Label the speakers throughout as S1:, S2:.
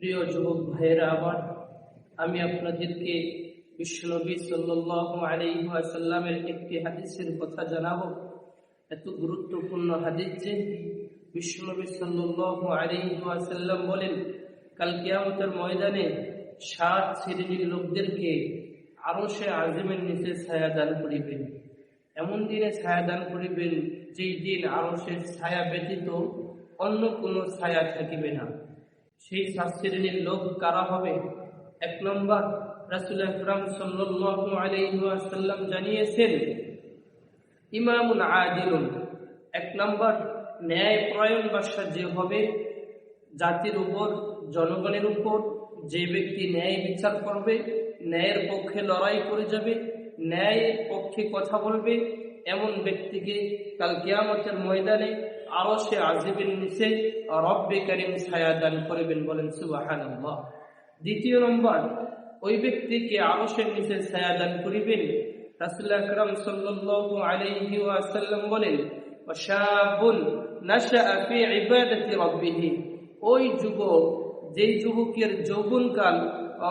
S1: প্রিয় যুবক ভাইয়েরা আমার, আমি আপনাদেরকে বিশ্বনবী সাল্লাল্লাহু আলাইহি ওয়াসাল্লামের একটি হাদিসের কথা জানাবো। এত গুরুত্বপূর্ণ হাদিস যে বিশ্বনবী সাল্লাল্লাহু আলাইহি ওয়াসাল্লাম বলেন, কাল কিয়ামতের ময়দানে 7 শ্রেণীর লোকদেরকে আরশে আজিমের নিচে ছায়া দান করিবেন। এমন দিনে ছায়া দান করিবেন যেই দিন আরশের ছায়া ব্যতীত অন্য কোনো ছায়া থাকিবে না। সেই 7 শ্রেণীর লোক কারা হবে? 1 নম্বর, রাসূল আকরাম সাল্লাল্লাহু আলাইহি ওয়াসাল্লাম জানিয়েছেন, ইমামুন আদিলুন। 1 নম্বর, ন্যায়পরায়ণ বাদশা যে হবে, জাতির উপর, জনগণের উপর যে ব্যক্তি ন্যায় বিচার করবে, ন্যায়ের পক্ষে লড়াই করে যাবে, ন্যায়ের পক্ষে কথা বলবে, এমন ব্যক্তিকে কাল কিয়ামতের ময়দানে আরশে আজিমের নিচে রব্বে কারীম ছায়া দান করবেন। বলেন সুবহানাল্লাহ। 2 নম্বর, ওই ব্যক্তিকে আরশের নিচে ছায়া দান করিবেন। রাসূল আকরাম সাল্লাল্লাহু আলাইহি ওয়াসাল্লাম বলেন, ওয়াশাবুন নাশাআ ফি ইবাদাতি রাব্বিহ। ওই যুবক, যেই যুবকের যৌবনকাল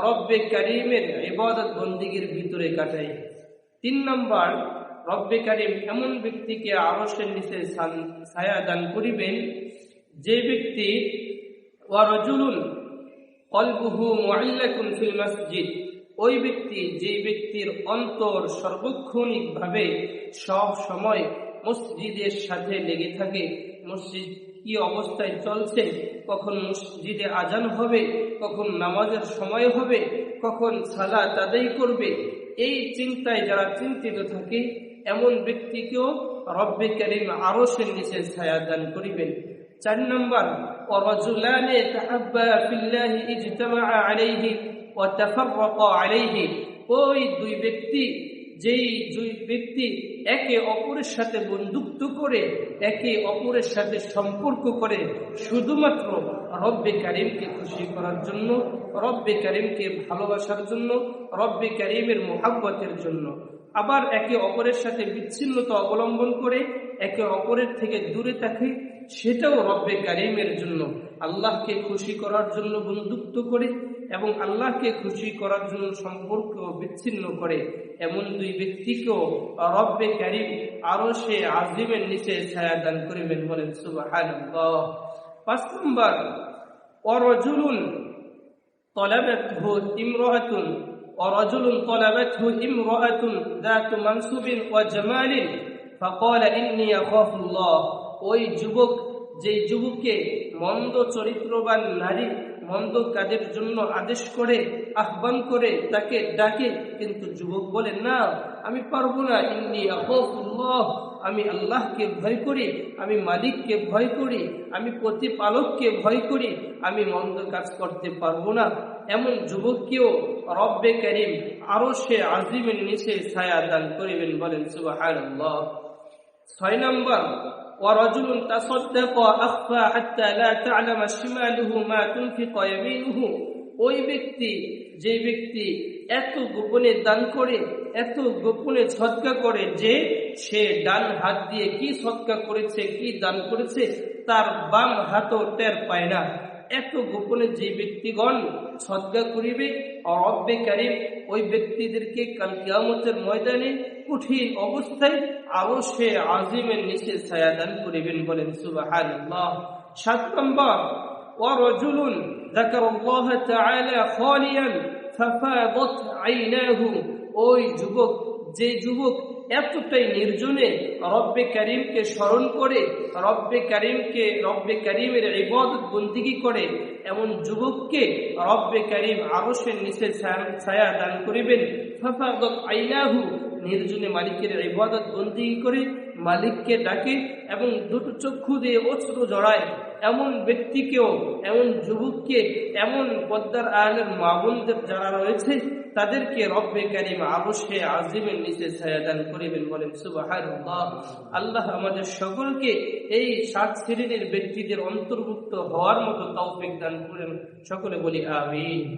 S1: রব্বে কারীমের ইবাদত বন্দেগীর ভিতরে কাটায়। 3 নম্বর, রব্বে কারীম এমন ব্যক্তিকে আরশের নিচে ছায়া দান করিবেন যে ব্যক্তি ওয়ারাজুলুন কলবুহু মুআল্লাকুন ফিল মসজিদ। ওই ব্যক্তি, যে ব্যক্তির অন্তর সর্বক্ষণিকভাবে সব সময় মসজিদের সাথে লেগে থাকে। মসজিদ কি অবস্থায় চলছে, কখন মসজিদে আজান হবে, কখন নামাজের সময় হবে, কখন সালাত আদায় করবে, এই চিন্তায় যারা চিন্তিত থাকে, এমন ব্যক্তিকেও রব্বে কারীম আরশের নিচে ছায়া দান করিবেন। 4 নম্বর, ওয়ারাজুলানি তাহাব্বা ফিল্লাহি ইজতামাআ আলাইহি ওয়া তাফাররাকা আলাইহি। ওই 2 ব্যক্তি, যেই 2 ব্যক্তি একে অপরের সাথে বন্ধুত্ব করে, একে অপরের সাথে সম্পর্ক করে শুধুমাত্র রব্বে কারীমকে খুশি করার জন্য, রব্বে কারীমকে ভালোবাসার জন্য, রব্বে কারীমের মুহাব্বতের জন্য, আবার একে অপরের সাথে বিচ্ছিন্নতা অবলম্বন করে একে অপরের থেকে দূরে থাকে, সেটাও রব্বে কারীমের জন্য, আল্লাহকে খুশি করার জন্য বন্ধুত্ব করে এবং আল্লাহকে খুশি করার জন্য সম্পর্ক বিচ্ছিন্ন করে, এমন 2 ব্যক্তিকেও রব্বে কারীম আরশে আজিমের নিচে ছায়া দান করিবেন। বলেন সুবহানাল্লাহ। 5 নম্বর, ওয়ারাজুলুন তালাবাতহু ইমরাআতুন ওয়ারাজুলুন তালাবাতহু ইমরাআতুন যাতু মানসুবিন ওয়া জামালিন ফাকালা ইন্নী আখাফুল্লাহ। ওই যুবক, যে যুবককে মন্দ চরিত্রবান নারী মন্দ কাজের জন্য আদেশ করে, আহ্বান করে, তাকে ডাকে, কিন্তু যুবক বলে, না, আমি পারবো না, ইন্নী আখাফুল্লাহ, আমি আল্লাহকে ভয় করি, আমি মালিককে ভয় করি, আমি প্রতিপালককে ভয় করি, আমি মন্দ কাজ করতে পারবো না, এমন যুবককেও রব্বে কারীম আরশে আজিমের নিচে ছায়া দান করিবেন। বলেন সুবহানাল্লাহ। 6 নম্বর, ওয়ারাজুলুন তাসাদ্দাকা আখফা হাত্তা লা তা'লামা শিমালুহু মা তুনফিকু ইয়ামিনুহু। ওই ব্যক্তি, যে ব্যক্তি এত গোপনে দান করে, এত গোপনে সদকা করে যে সে ডান হাত দিয়ে কি সদকা করেছে, কি দান করেছে, তার বাম হাতও টের পায় না। এত গোপনে যে ব্যক্তিগণ সদকা করিবে, রব্বে কারীম ওই ব্যক্তিদেরকে কাল কিয়ামতের ময়দানে কঠিন অবস্থায় আরশে আজিমের নিচে ছায়া দান করিবেন। বলেন সুবহানাল্লাহ। 7 নম্বর, ওয়ারাজুলুন যাকারাল্লাহ তাআলা খালিয়ান ফাফাদাত আইনাহু। ওই যুবক, যে যুবক এতটাই নির্জনে রব্বে কারীমকে স্মরণ করে, রব্বে কারীমের ইবাদত বন্দেগী করে, এমন যুবককে রব্বে কারীম আরশের নিচে ছায়া দান করিবেন। ফাফাদাত আইনাহু, নির্জনে মালিকের ইবাদত বন্দেগী করে, মালিককে ডাকে এবং 2 চক্ষু দিয়ে অশ্রু জড়ায়, এমন ব্যক্তিকেও, এমন যুবককে, এমন পর্দার আড়ালের মা বোনদের যারা রয়েছে, তাদেরকে রব্বে কারীম আরশে আজিমের নিচে ছায়া দান করিবেন। বলেন সুবহানাল্লাহ। আল্লাহ আমাদের সকলকে এই 7 শ্রেণীর ব্যক্তিদের অন্তর্ভুক্ত হওয়ার মতো তৌফিক দান করেন। সকলে বলি আমিন।